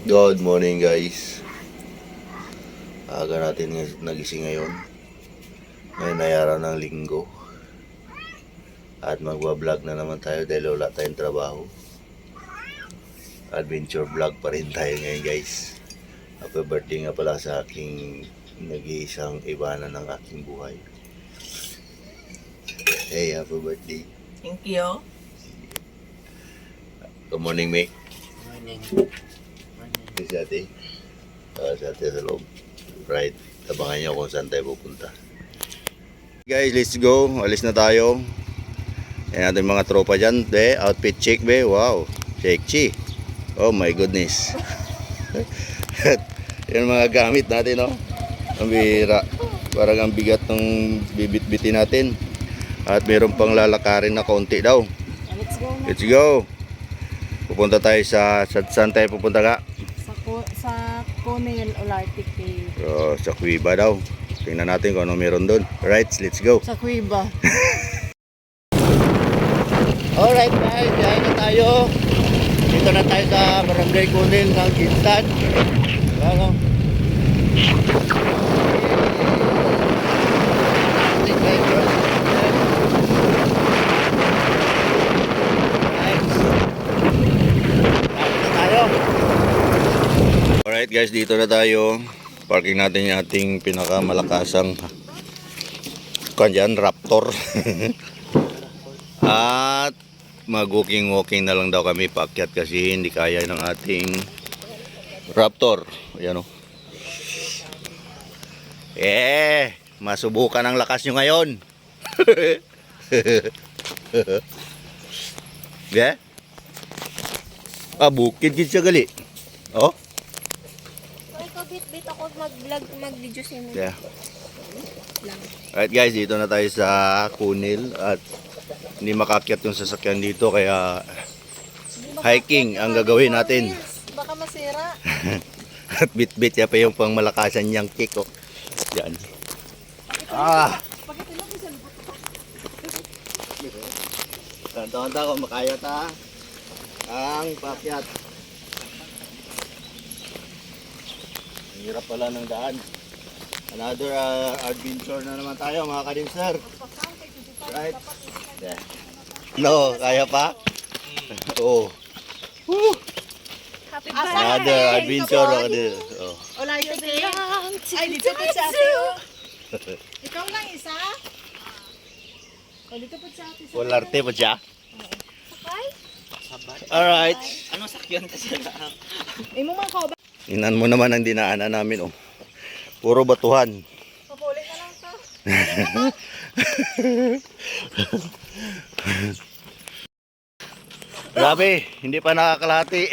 Good morning guys. Aga natin nagising ngayon. Ngayon ay araw ng linggo. At magwa-vlog na naman tayo dahil wala tayong trabaho. Adventure vlog pa rin tayo ngayon guys. Happy birthday nga pala sa aking nag-iisang ibana ng aking buhay. Hey, happy birthday. Thank you. Good morning, mate. Morning. Si ate. Si ate sa loob. Right. Tabangan niyo kung saan tayo pupunta. Guys, let's go. Alis na tayo. Ayan natin mga tropa dyan. Be, outfit check be. Wow. Sexy. Oh my goodness. Yan mga gamit natin, no? Ang bihira. Parang ang bigat ng bibit-bitin natin. At meron pang lalakarin na konti daw. Let's go na. Let's go. Pupunta tayo sa saan tayo pupunta ka? Sa Conil Olarte Cave. Sa Cuiba daw. Tingnan natin kung ano meron doon. Right, let's go. Sa Cuiba. Alright guys, biyahe na tayo. Dito na tayo sa Barangay Conil ng Ginsan. Ano? Alright guys, dito na tayo. Parking natin yung ating pinakamalakasang kanyan, Raptor. At mag-walking na lang daw kami paakyat kasi hindi kaya ng ating Raptor. Ayan o. Masubukan ang lakas nyo ngayon. Yeah? Bukid siya gali. Oh? Bit ako mag-video sa inyo. Yeah. Alright guys, dito na tayo sa Conil at hindi makakyat yung sasakyan dito kaya hiking ang gagawin natin. Baka masira. At bit-bit ya pa yung pang malakasan niyang kick oh. Yan. Tanda-tanda ko makaya ta ang pakyat. Ang hirap pala ng daan. Another adventure na naman tayo mga kadimsar. Right? Yeah. No, kaya pa? Oh. Woo! Another adventure. Oh. Olarte Cave. Ay, dito po sa ate. Ikaw lang isa? O, dito po sa ate. Olarte pa siya? Sakay? Alright. Ano sakyan kasi na? Imo man ko ba? Inan mo naman ang dinaanan namin oh. Puro batuhan. Papulit na lang to. Grabe, hindi pa nakakalati.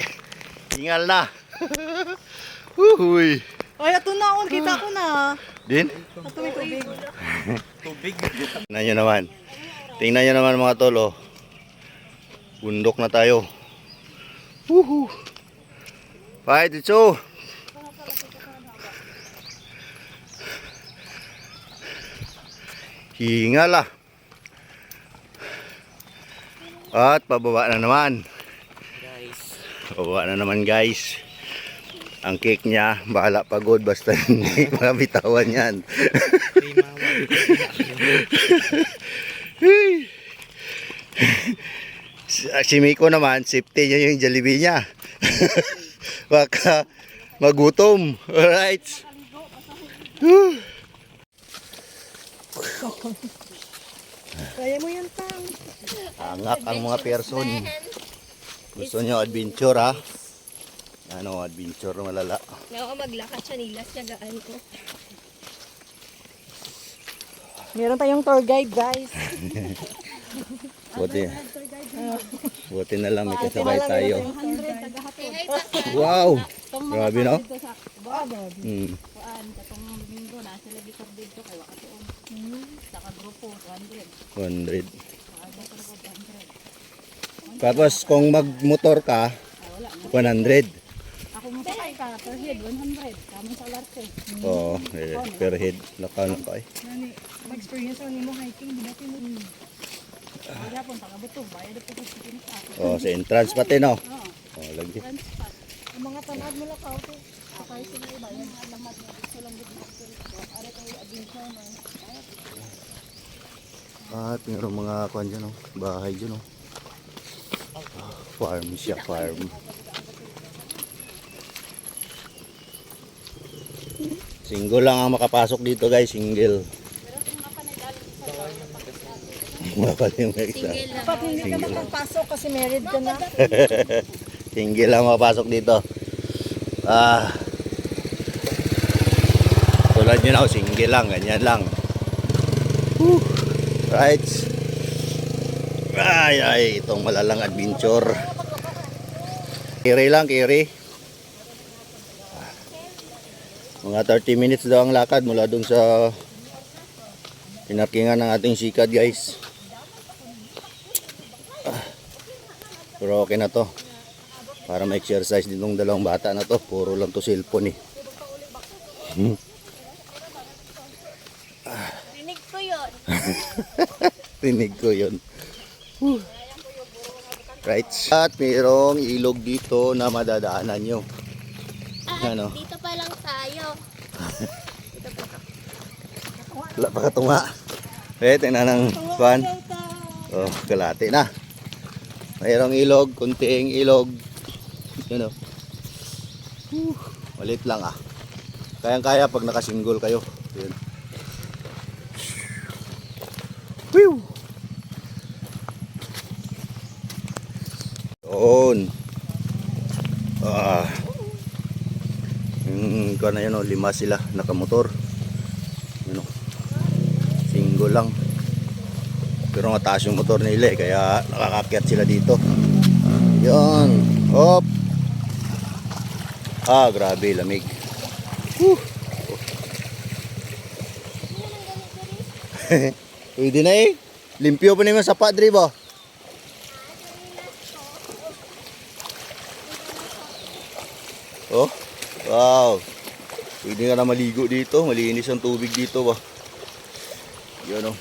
Hingal na. Uhuy. Ay, ito na. Kita ko na. Din? Ito may tubig. Tubig? Tingnan nyo naman. Tingnan nyo naman mga tolo. Bundok na tayo. Woohoo. Fight it so. Hingal ah. At pababa na naman. Pababa na naman guys. Ang cake niya, bahala pagod basta hindi mabitawan yan. Si Miko naman, safety niya yung Jollibee niya. Baka magutom. Alright. Kaya mo yan, Tang. Angak ang mga person. Gusto nyo adventure ha? Ano, adventure malala. Ako maglakad siya nilas niya gaan ko. Meron tayong tour guide, guys. Buti na lang may kasabay tayo. Hey, hi, Taka. Wow! Grabe no? Kuan, katong linggo na sila gitor dito kay wakatuon. Saka grupo 100. 100. Tapos kung magmotor ka, 100. Ako mo sakay ka per head 100. Kamo sa Olarte. Oo, per head. Laka eh. Nani, mag-experience nimo hiking dito mo. Wala pong tagabuto, bayad po sa pinaka. Oh, sa entrance pati no. Oo. Oh, lagi. Transpat. Mga tanad mo lang kauto. Sakay sila iba. Yan alamat niya. Gusto lang bigla. Are kayo adventure man. At mayroong mga kuan dyan, oh. Bahay dyan, oh. Farm siya, farm. Single lang ang makapasok dito, guys, single. Makalimay isa. Single lang. Dapat hindi ka makapasok kasi married ka na. Single lang makapasok dito. Tulad nyo na, single lang, ganyan lang. Whew. Right. Ay, itong malalang adventure. Kiri lang, kiri. Mga 30 minutes daw ang lakad mula dun sa pinarkingan ng ating sikad, guys. Pero okay na to. Para ma-exercise din tong dalawang bata na to. Puro lang to cellphone eh. Rinig ko yun. Rinig ko yun. Whew. Right. At mayroong ilog dito na madadaanan nyo. Ano? Dito pa lang tayo. Wala pa katunga. Tingnan ng kuhan. Oh, kalate na. Mayroong ilog, kunting ilog. Yun o. Malit lang ah. Kayang-kaya pag nakasingle kayo. Yun. Whew! Yun. Kuha na yun o, 5 sila nakamotor. Yun o. Single lang. Pero mataas yung motor nila eh, kaya nakakakyat sila dito. Yun. Hop. Grabe, lamig. Whew. Pwede na eh. Limpyo pa naman sa padre ba? Oh, wow. Pwede ka na maligo dito. Malinis ang tubig dito ba? Yun o.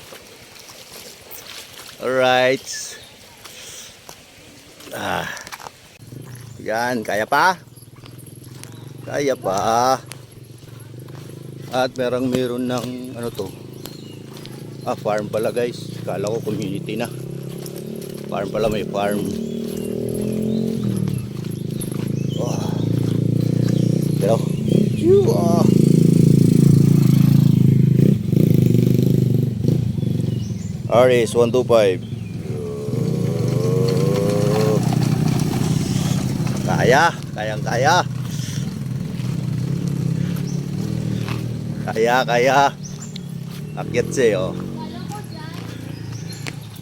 Alright. Yan, kaya pa? Kaya pa. At meron ng ano to? Farm pala guys. Kala ko community na. Farm pala, may farm. Pero RS 125. Kayang kaya. Akyat siya oh.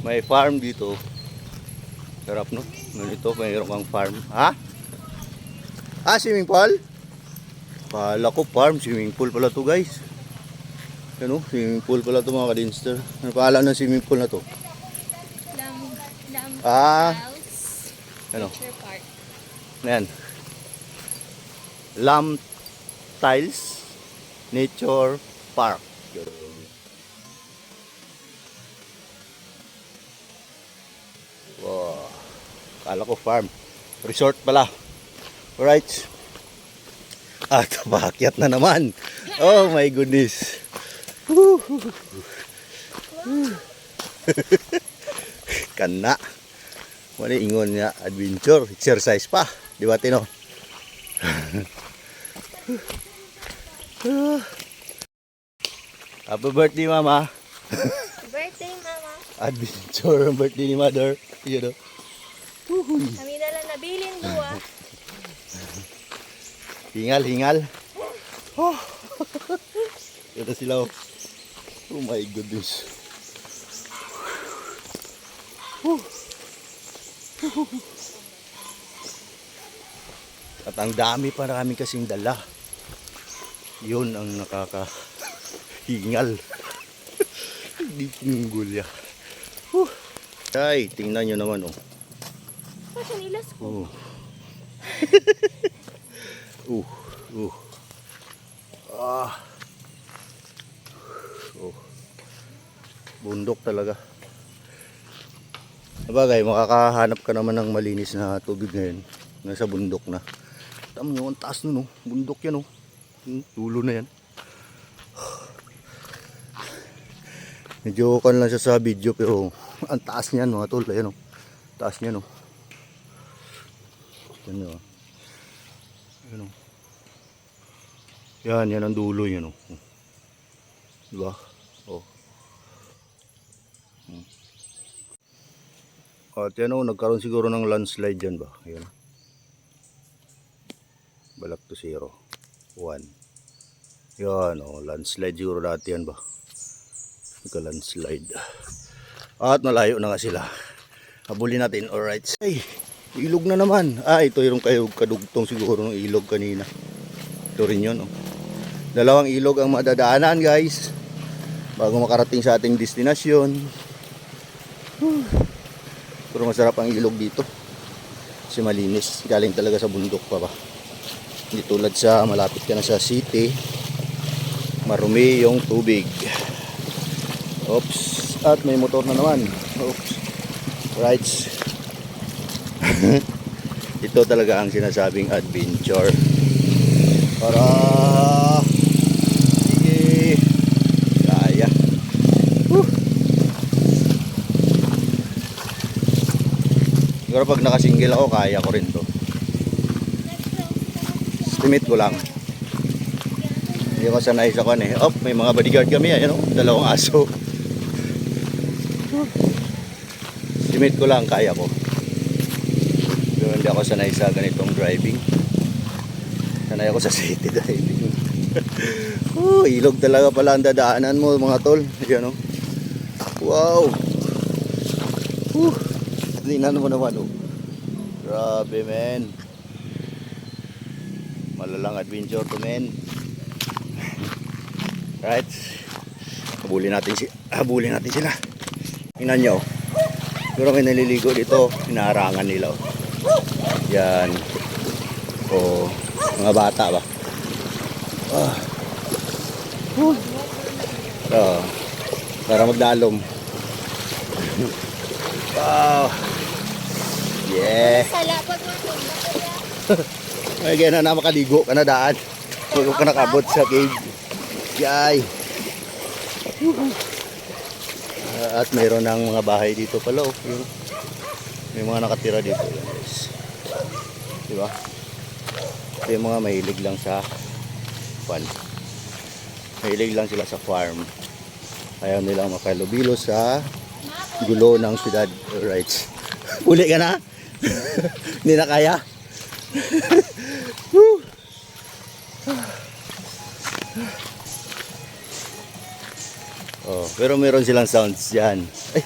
May farm dito. Sarap no? Ganito mayroon kang farm. Ha? Swimming pool? Kala ko farm, swimming pool pala to guys. Ano? Swimming pool pala to mga kadinster. Ano pangalan ng swimming pool na to? House. Ano? Nature Park. Ayan. Lam Tiles Nature Park. Wow. Kala ko farm. Resort pala. Alright. Tumakyat na naman. Oh my goodness. Kana. Wala ingon niya adventure, exercise pa. Di ba Tino? Happy birthday mama. Birthday, Mama. Adventure ang birthday ni mother. You know. Kami na lang nabilin duwa. Hingal. Oh. Ito sila. Oh my goodness. At ang dami pa na kami kasing dala. Yun ang nakakahingal. Hindi pinggulya. Ay, tingnan nyo naman oh. Chanilas ko. Bundok talaga. Sabagay, makakahanap ka naman ng malinis na tubig ngayon. Nasa bundok na. Tama nyo, ang taas nun, oh. Bundok yan, oh. Dulo na yan. Medyo kan lang siya sa video, pero ang taas niyan, mga tol. Ayan, oh. Taas niyan, oh. Yan, oh. Ayan, oh. Yan ang dulo yan, oh. Diba? Oh. At yan, oh, nagkaroon siguro ng landslide dyan ba? Ayan. Balak to 0. 1. Yan, oh, landslide siguro dati yan ba? Nagka-landslide. At malayo na nga sila. Habulin natin, alright. Ay, ilog na naman. Ito yung kadugtong siguro ng ilog kanina. Ito rin yun, oh. Dalawang ilog ang madadaanan, guys, bago makarating sa ating destinasyon. Pero masarap ang ilog dito kasi malinis, galing talaga sa bundok pa ba. Hindi tulad sa malapit ka na sa city, marumi yung tubig. Oops, at may motor na naman. Oops, right. Ito talaga ang sinasabing adventure. Para sige, kaya. Siguro pag nakasingle ako, kaya ko rin to. Estimate ko lang. Hindi ko sanay sa kan eh. May mga bodyguard kami, ayan, dalawang aso. Estimate ko lang, kaya ko. Pero hindi ako sanay sa ganitong driving. Sanay ako sa city driving. Ilog talaga pala ang dadaanan mo, mga tol. Ayan, oh. Wow. Tingnan mo naman, oh. Grabe, men. Malalang adventure to, men. Right. Habulin natin sila. Tingnan nyo. Pero may naliligo dito, hinaharangan nila, oh. Yan. Oh, mga bata ba? Para magdalom. Wow. Yeah. Sala pag Ay, gana na makaligo ka na daan. Huwag ka nakabot sa cave. Yay. At mayroon ng mga bahay dito pala, oh. May mga nakatira dito, guys. Diba? Ito yung mga mahilig lang sa farm. Mahilig lang sila sa farm. Ayaw nilang makalubilo sa gulo ng syudad. Alright. Uli ka na? Hindi na kaya? Pero meron silang sounds dyan. Ay,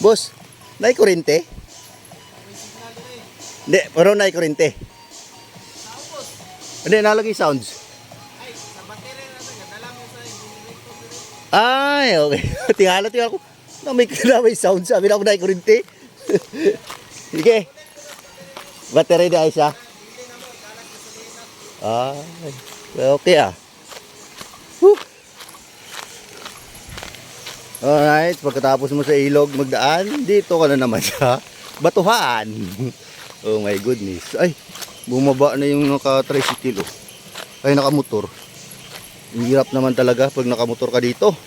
boss, nai-kurente? Hindi, pero nai-kurente. Hindi, nalagay sounds. Ay, okay. Tingala ko. May sounds. Sabi na ako nai-kurente. Sige. Battery na siya. Ay, okay ah. Alright, pagkatapos mo sa ilog magdaan, dito ka na naman sa batuhan. Oh my goodness. Ay, bumaba na yung naka-tricycle, oh. Ay, nakamotor. Hirap naman talaga pag nakamotor ka dito.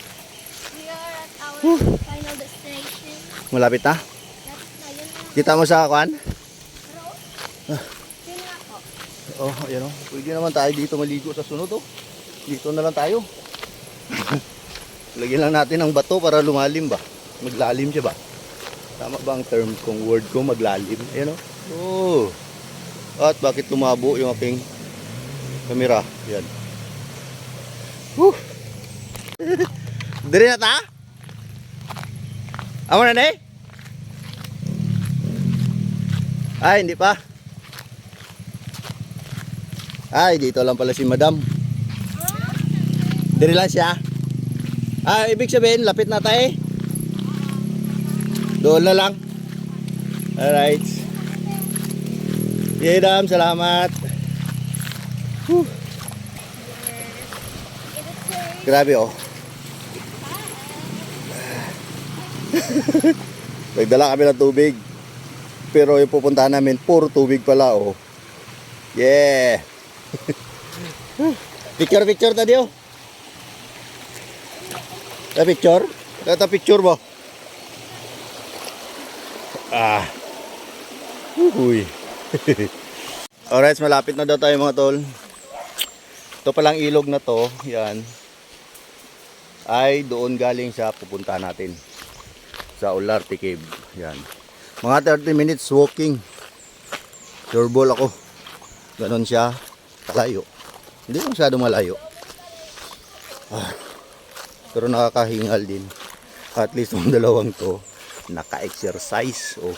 We are at our final destination. Malapit na? Lapit na, yun na. Kita mo sa kwan? Pero, yun nga po. Oh, ayan, oh. Pwede naman tayo dito maligo sa sunod, oh. Dito na lang tayo. Lagyan lang natin ng bato para lumalim ba? Maglalim siya ba? Tama ba ang term kong word ko, maglalim? Ayan, oh. At bakit lumabo yung aking kamera? Yan. Dire na ta? Amo na eh? Ay, hindi pa. Ay, dito lang pala si madam. Dire lang siya. Ibig sabihin, lapit na tayo. Doon na lang. Alright. Yeah, dam, salamat. Grabe, oh. Nagdala kami ng tubig. Pero yung pupuntahan namin, puro tubig pala, oh. Yeah. Picture tadi oh. Picture? Kata picture ba? Ah. Uy. Alright, malapit na daw tayo mga tol. Ito palang ilog na to, yan. Ay doon galing sa pupuntahan natin. Sa Olarte Cave. Yan. Mga 30 minutes walking. Sureball ako. Ganon siya. Kalayo. Hindi masyadong malayo. Ah. Pero nakakahingal din. At least yung dalawang to naka-exercise. Oh.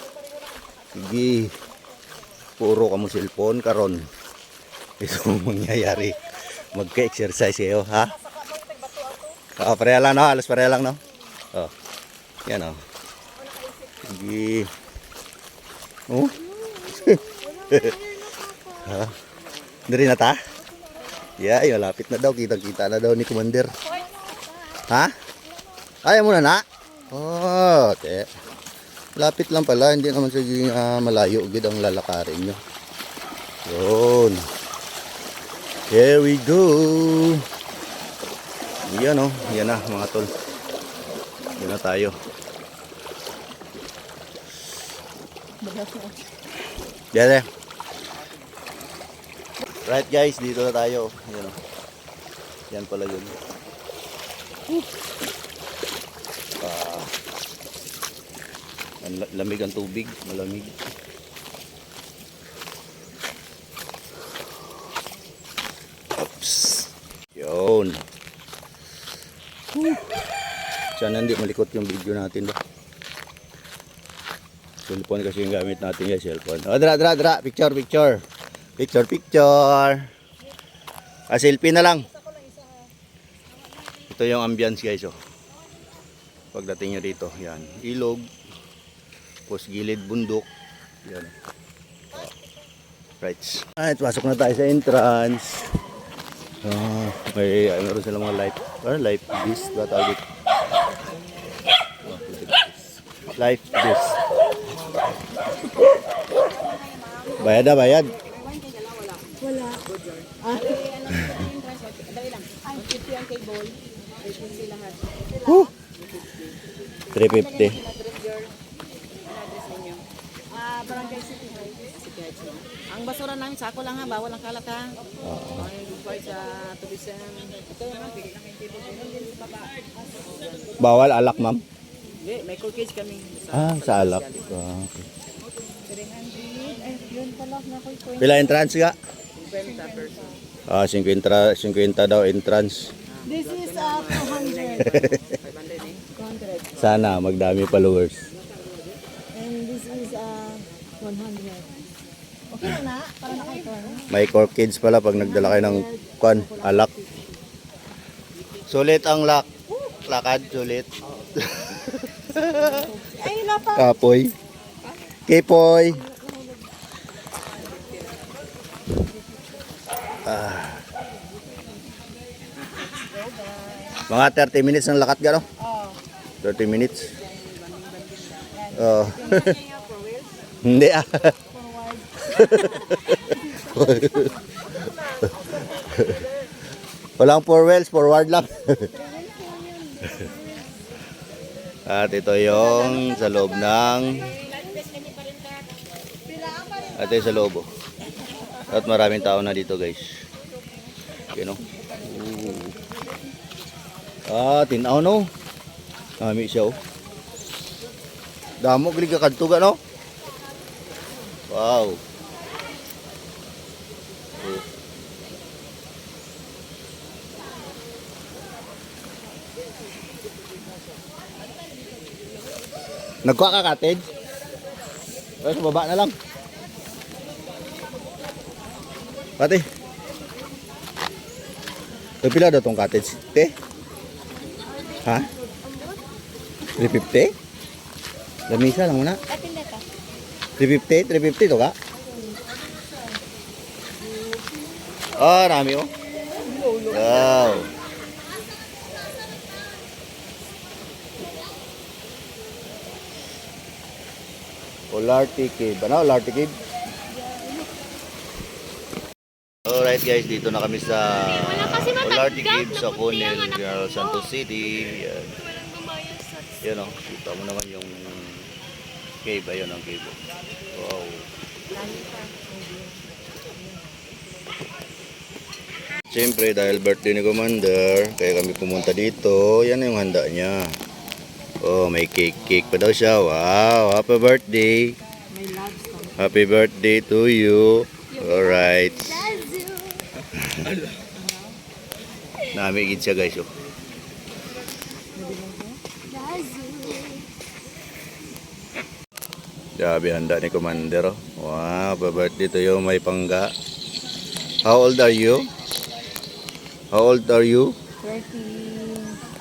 Sige. Puro kamo cellphone karon. Ito ang mangyayari. Magka-exercise kayo, ha? Pareha lang, no? Alas pareha lang, no? Oh. Yan, oh. Sige. Oh. Ha? Dari na ta? Yeah, yung lapit na daw. Kitang-kita na daw ni Commander. Ha? Ayaw mo na? Oh, okay. Lapit lang pala, hindi naman sige malayo gid ang lalakarin nyo. Yun. Here we go. Yan o, yan na mga tol. Yan na tayo. Yan. Right guys, dito na tayo. Yan o. Yan pala yun. Lamig ang tubig, malamig. Oops. Yun. Sana hindi malikot yung video natin ba. Cellphone kasi yung gamit natin guys, cellphone. Oh, dra. Picture. Selfie na lang. Ito yung ambience guys, oh. Pagdating nyo dito, yan. Ilog. Tapos gilid bundok. Yan. Right. Alright, pasok na tayo sa entrance. Meron silang mga life. Life this. Ba tawag dito? Life this. Bayad na, bayad. Wala. Ah. Ay, 50 ang cable. 50 lahat. 350. Barangay City Heights. Ang basura namin, sako lang ha, bawal ang kalat ha. Ay, goodbye sa tourism. Ito yung mga bigay lang yung table. Bawal alak, ma'am? Hindi, may cool cage kami. Sa alak. Okay. Ay, yun pala, nakoy ko. Pila entrance ka? 50 person. 50 daw entrance. This is 200. 500 Sana magdami followers. And this is 100. Okay lang na, para nakaito. May cork kids pala pag nagdala kayo ng alak. Sulit ang lakad, sulit. Ay, napa. Kapoy. Kipoy. Mga 30 minutes ng lakad gano? 30 minutes. Hindi ah. Walang 4 wheels, forward lang. At ito yung sa loob ng ito yung sa loob. At maraming tao na dito guys. Okay no? Tinaw no? Kami siya oh. Damo gali ka kadto no? Wow. Nagkuha ka cottage? Ay, sa baba na lang. Pati. Pila daw tong cottage? Te? Ha? 350? Lamisa lang muna. 350? 350 to ka? Rami oh. Wow. Olarte Cave. Ano? Olarte Cave? Alright guys, dito na kami sa kasi matagdag, Olarte Cave sa napunti Conel, ang anak General ko. Santos City. Yan. Walang gumayon sa... Yan o, kita mo naman yung cave. Ayun ang cave. Wow. Siyempre dahil birthday ni Commander, kaya kami pumunta dito. Yan yung handa niya. Oh, may cake pa daw siya. Wow, happy birthday. May loves ko. Happy birthday to you. Alright. Namigid siya guys. Oh. Grabe handa ni Commander. Oh. Wow, happy birthday to you. May pangga. How old are you? How old are you?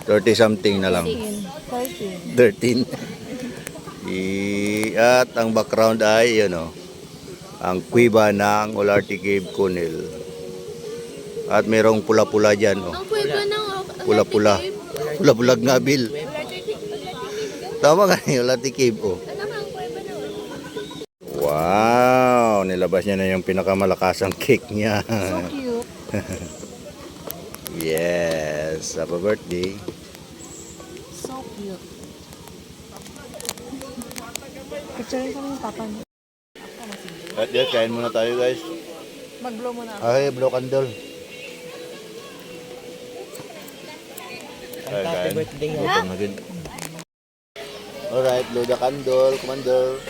30 something na lang. 13. At ang background ay yun o, ang kuiba ng Olarte Cave Conel. At merong pula-pula dyan o. Ang pwede ng... Pula-pula. Pula-pulag nga Bill. Tama nga ni Olarte Cave o. Ano nga ang pwede na? Wow, nilabas niya na yung pinakamalakasang cake niya. So cute. Yes, happy birthday. So cute. Picturein kami yung papa niya. At yan, kain muna tayo guys. Mag-blow mo na. Ay, blow candle. Ay, kain. Gutom na din. Alright, blow the candle, Commander.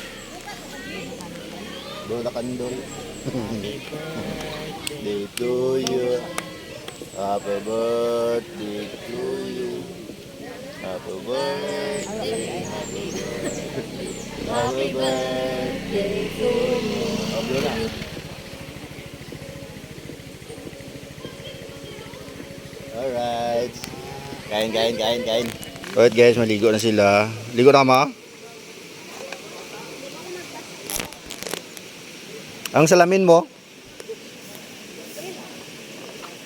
Blow the candle. Day to you. Happy birthday to you. Happy birthday. Happy birthday to you. Oh, blow na. Alright. Kain. Alright guys, maligo na sila. Ligo na ma? Ang salamin mo?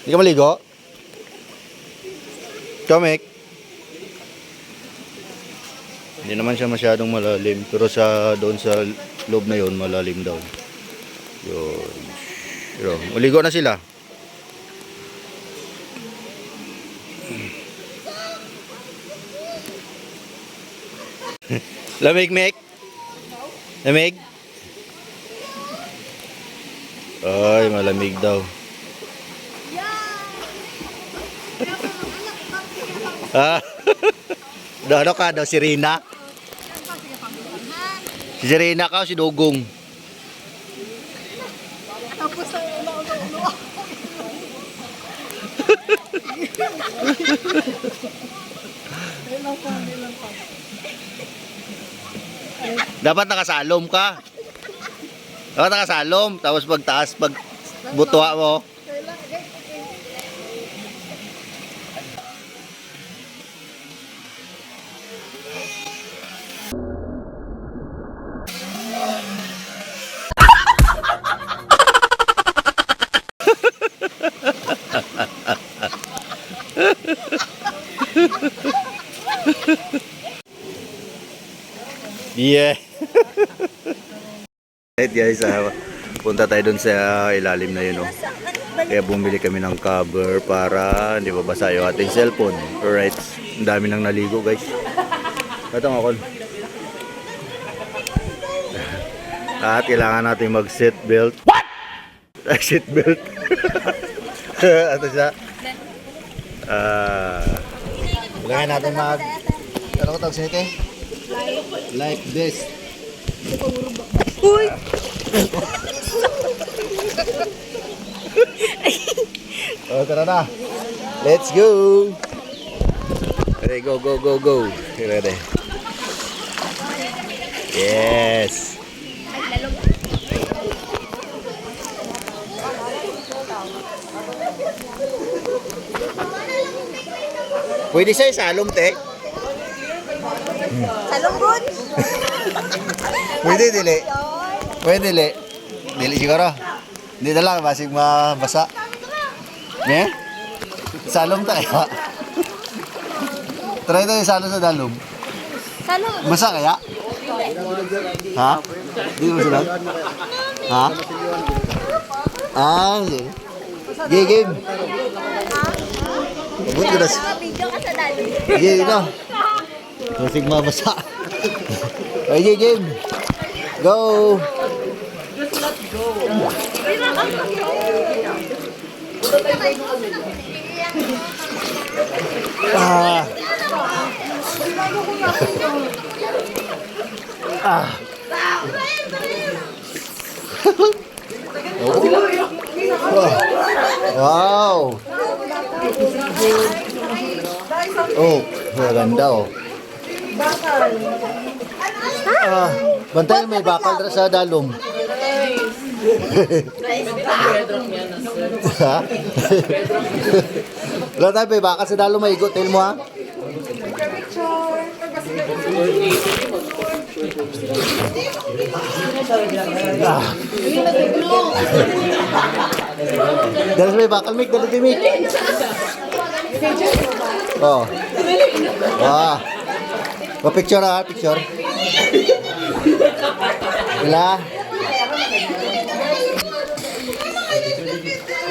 Hindi ka maligo? Tomek? Hindi naman siya masyadong malalim. Pero sa doon sa loob na yon malalim daw. Yun. Pero, maligo na sila. Lamig, Mek? Lamig? Ay, malamig daw. Ah, ano ka daw, si Rina? Si Rina ka o si Dugong? Tapos na ulo. Dapat nakasalom ka. Dapat nakasalom. Tapos pagtaas, pag butwa mo. Yeah. Right guys, punta tayo dun sa ilalim na yun. Oh. Kaya bumili kami ng cover para hindi mabasa yung ating cellphone. Alright, ang dami nang naligo guys. Ito nga kon. At kailangan natin mag seat belt. What? Seat belt. Ito siya. Kailangan natin mag... Ano ko tawag sinite? Like this. Uy! Oh, tara na. Let's go. Okay, go. Ready. Yes. Pwede sa'yo salom, te. Salong good! Pwede, dili. Pwede, dili. Dili siguro. Hindi na lang, basig mabasa. Ne? Salom tayo. Try tayo salom sa dalom. Salong! Basa kaya? Ha? Hindi mo sila? Ha? Ah, sige. Game, game. Mabot ko na si... Video ka sa dali. Game na. Musik mabasa. Okay, game. Go. Ah. Ah. Wow. Oh, maganda oh. Ah, bantayan may bakal na sa dalom. Ha? Wala tayo may bakal sa dalom, may igot. Tell mo ha? Ah. Dalas may bakal, Mick. Dalas may Mick. Oh. Wah. Pa-picture ha, picture. Wala.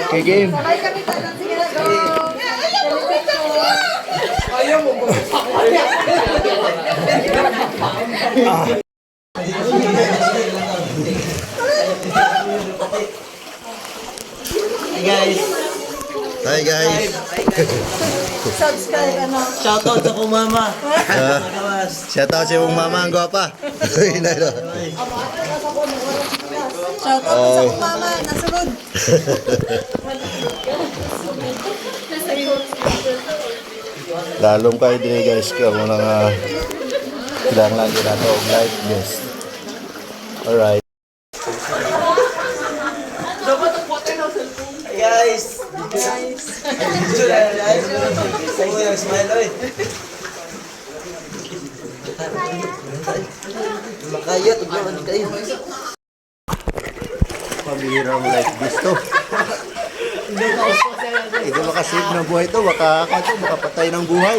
Okay, game. Ah. Hi guys. Subscribe, ano? Shoutout sa kumama. Shoutout sa iyong mama, ang gwapa. Shout out sa mama, nasunod. Lalong kayo din guys, kamo na nga kailangan lang din nato og live guest. Alright. Guys. Guys. Smile oy. Makaya tugnawan kayo. Pabihirang like this to. Hindi makasave ng buhay to, makapatay ng buhay.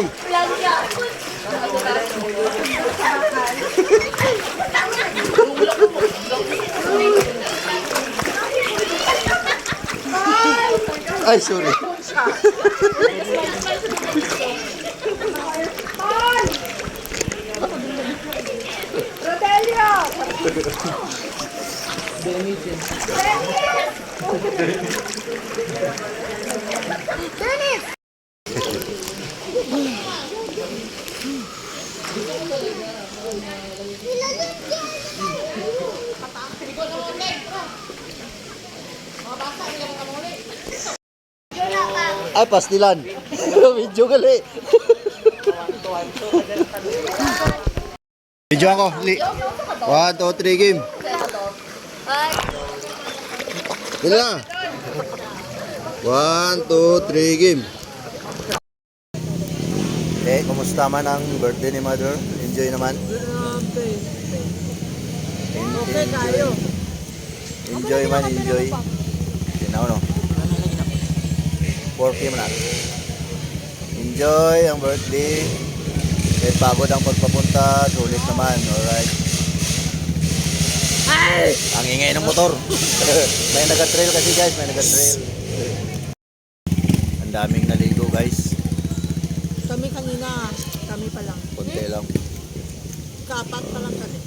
Ay, sorry. Ay, pastilan. Video gali. Video ako. 1, 2, 3, game. Dila na. 1, 2, 3, game. Eh, kumusta man ang birthday ni Mother? Enjoy naman? Okay tayo. Enjoy man, enjoy. Sinaw no? 4 PM na. Enjoy ang birthday. Kahit pagod ang pagpapunta, sulit naman. Alright. Ang ingay ng motor. May nag-trail kasi guys, may nag-trail. Ang daming naligo guys. Kami kanina, kami pa lang. Konti lang. Kaapat pa lang kami.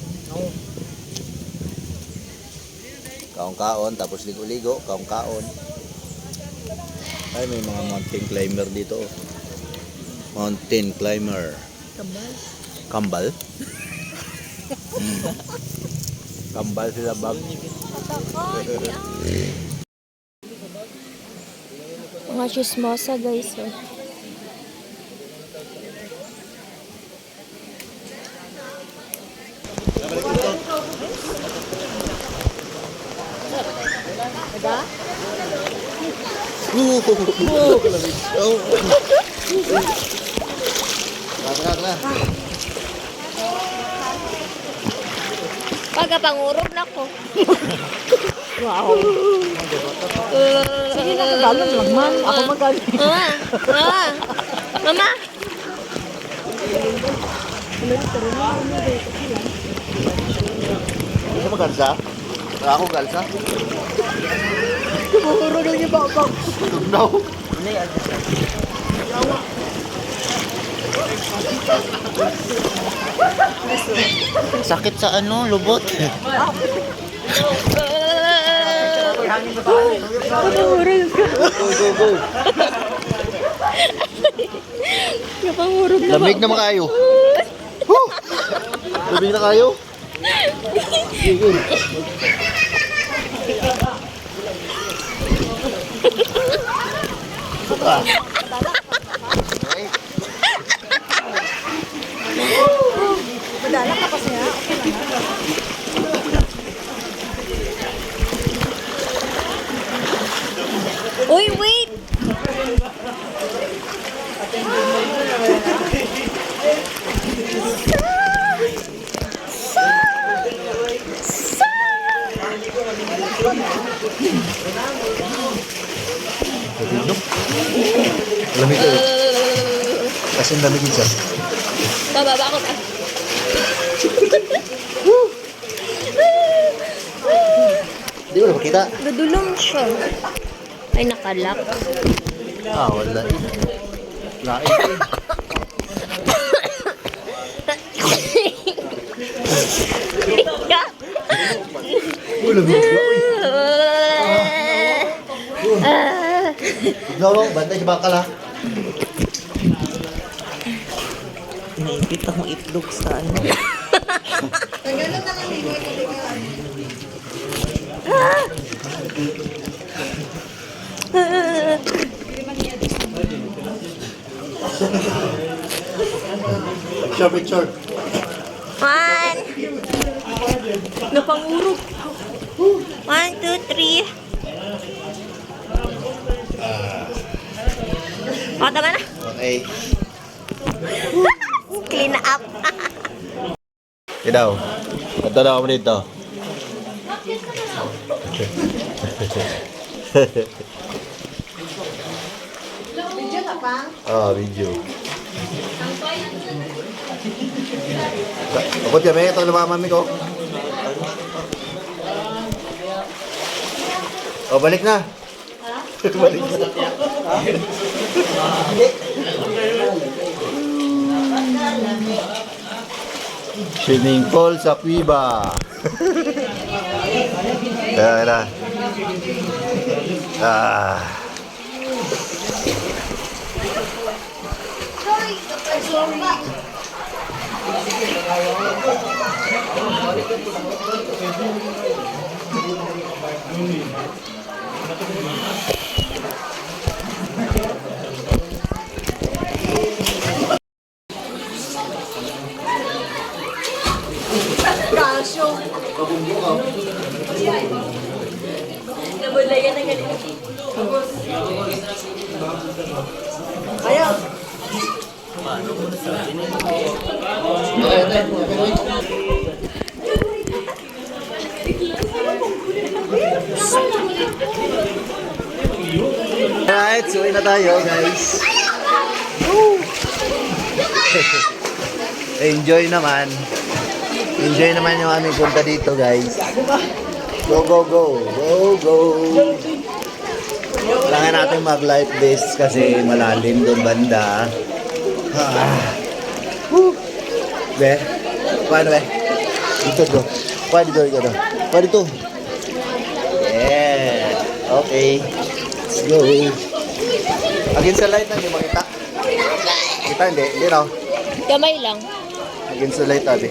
Kaon-kaon, tapos ligo-ligo, kaon-kaon. Ay, may mga mountain climber dito. Oh. Mountain climber. Kambal. Kambal? Kambal sila bag. Mga chismosa guys. Oh. Diba? Na. Pagkapangurog na ko. Wow. Sige na, kagalan lang man. Ako magaling. Mama! Mama! Mama! Gusto mo gansa? Ako galsa. Kumuro na niya ba? Tugnaw. Sakit sa ano, lubot. Napangurog na ba? Lamig naman kayo. Woo! Lamig na kayo. Madala ka pa siya. Uy, wait! Lamig kayo. Kasi lamigin siya. Bababa ko pa. Hindi ko na makita. Nadulong siya. Ay, nakalak. Ah, wala eh. Lain eh. Uy, lamig ka. Uy. No, bantay si Bakal ha. Naipit akong itlog sa ano. Picture, picture. One. Napangurog. 1, 2, 3. O, tama na. Okay. Clean up. Ikaw, punta na ako dito. Video ka pa? Ah, video. Abot kami, ito na mami ko. Oh, balik na. Balik na. Swimming pool sa Cuiba. Ayan na. Ah. Kasyo. Nabulayan na ganito. Ayaw. Alright, so na tayo guys. Enjoy naman. Enjoy naman yung aming punta dito guys. Go, go, go. Go, go. Kailangan natin mag-life vest kasi malalim doon banda. Be, paano be? Dito do. Paano dito ito do? Paano dito? Yeah. Okay. Let's go. Against the light na, hindi makita. Kita, hindi. Hindi raw. Kamay lang. Against the light, abi.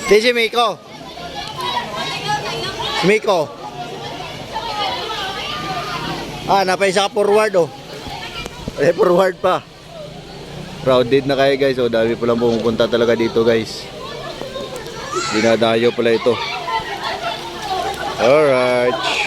Si Miko. Si Miko. Ah, napaisa ka forward oh. Eh, forward pa. Crowded na kayo guys. Oh, dami pa lang pumupunta talaga dito guys. Dinadayo pala ito. Alright.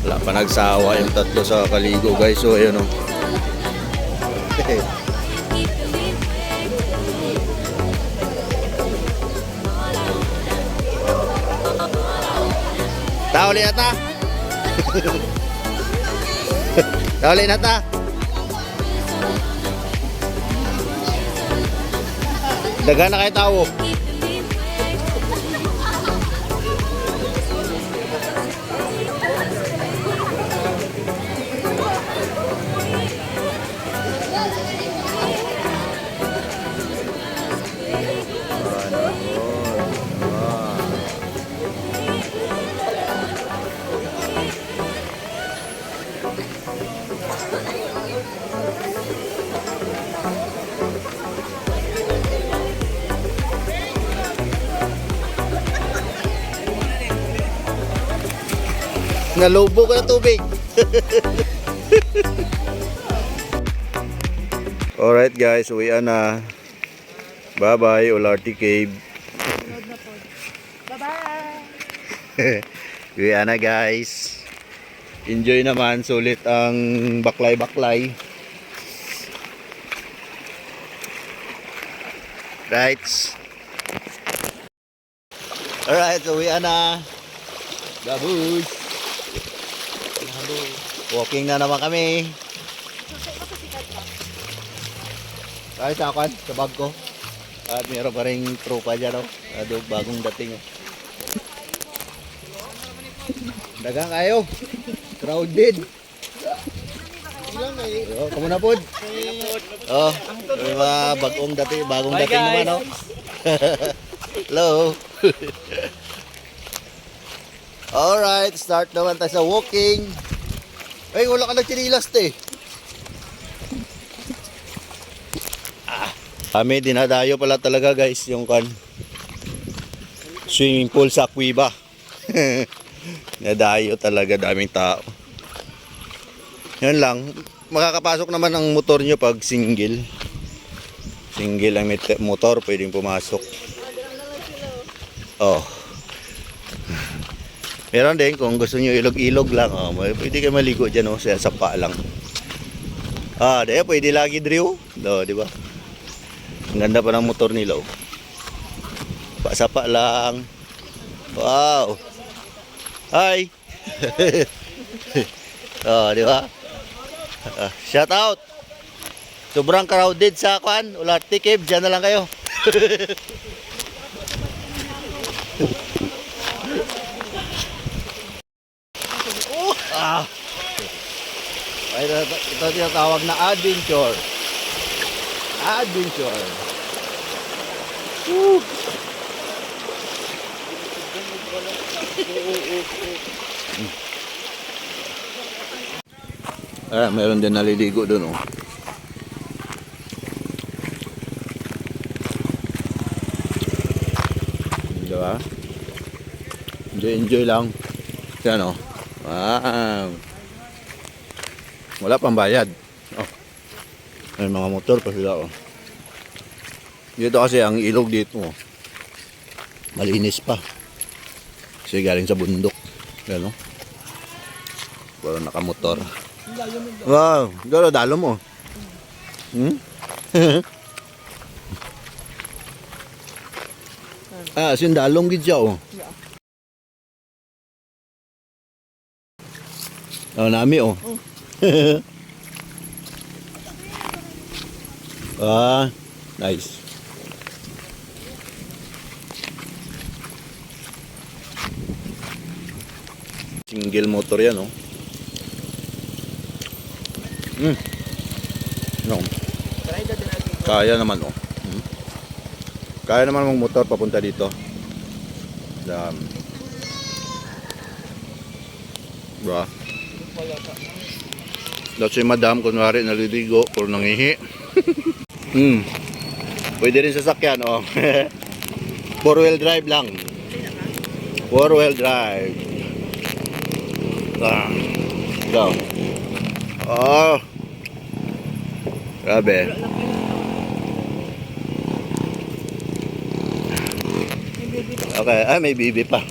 Wala pa nagsawa yung tatlo sa kaligo guys. So ayun o. Tauli na ta. Tauli na ta. Daga na kayo tao. Nalubo ko na tubig. Alright guys, uwian na. Bye bye, Olarte Cave. Bye bye. Uwian na guys. Enjoy naman, sulit ang baklay-baklay. Right. Alright, uwian na. Babush. Walking na naman kami. Ay, sa akin, sa bag ko. At meron pa rin tropa dyan, bagong dating. Dagang kayo. Crowded. Kamu na po. May mga bagong dating naman, Hello. Alright, start naman tayo sa walking. Ay, wala ka nagchinilas, te. Kami, dinadayo pala talaga, guys, yung swimming pool sa Akwiba. Nadayo talaga, daming tao. Yan lang, makakapasok naman ang motor nyo pag single. Single ang motor, pwedeng pumasok. Oh. Meron din kung gusto niyo ilog-ilog lang, pwede kayo maligo diyan sa sapa lang. Dahil pwede lagi drill, di ba? Ang ganda pa ng motor nila, Sapa lang. Wow. Hi. Di ba? Shout out. Sobrang crowded sa Olarte Cave, diyan na lang kayo. Ito tinatawag na adventure. Adventure. Woo! Meron din naliligo doon, Diba? Enjoy lang. Yan, Wow. Wala pang bayad. May mga motor pa sila, Dito kasi ang ilog dito, malinis pa. Kasi galing sa bundok. Yan, Pero nakamotor. Wow, dalo mo. Sindalong gid siya, nami, nice. Single motor yan, No. Kaya naman, Kaya naman ng motor papunta dito. Bra. Dapat si madam, kunwari naliligo o nangihi. Pwede rin sasakyan, 4-wheel drive lang. 4-wheel drive. Go. Grabe. Okay, may bibi pa.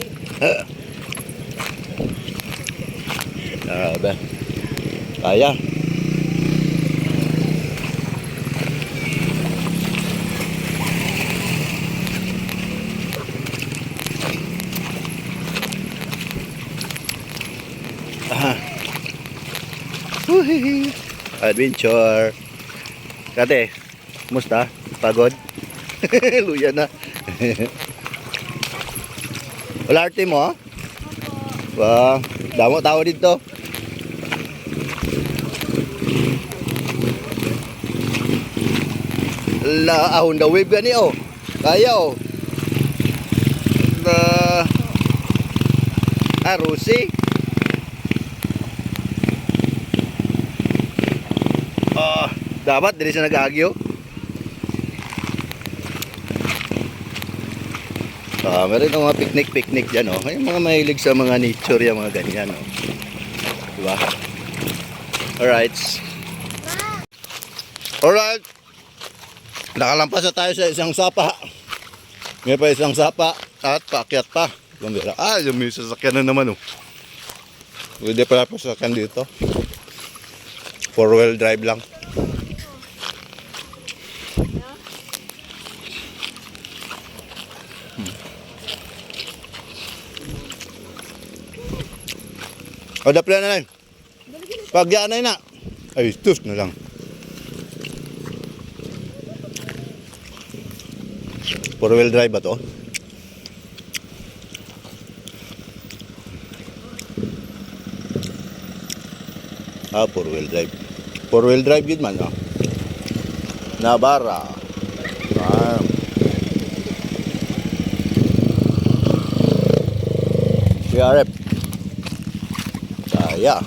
Grabe. Kaya. Uhihi. Adventure. Kate, musta? Pagod? Luya na. Wala arte mo, ha? Wow, damo tao dito. La, ahon the wave gani, oh. Kaya, oh. La, Rusi. Dapat dili siya nag-agyo. Meron ng mga picnic dyan, oh. Yung mga mahilig sa mga nature, yung mga ganyan, oh. Diba? Alright. Alright. Nakalampas na tayo sa isang sapa. May pa isang sapa at paakyat pa. Gambira. Yung may sasakyan na naman, oh. Pwede pala pa sasakyan dito. 4-wheel drive lang. O, dapla na lang. Pagyaan na yun na. Ay, tus na lang. Four-wheel drive ba to? Four-wheel drive. Four-wheel drive yun man, Navara. PRF. Kaya.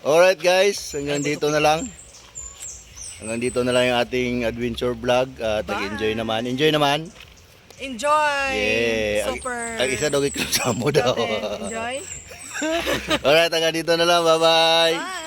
Alright guys, hanggang dito na lang. Hanggang dito na lang yung ating adventure vlog. At nag-enjoy naman. Enjoy naman. Enjoy! Yeah. Super! Ang isa daw ikasama daw. Enjoy? Alright, hanggang dito na lang. Bye-bye. Bye!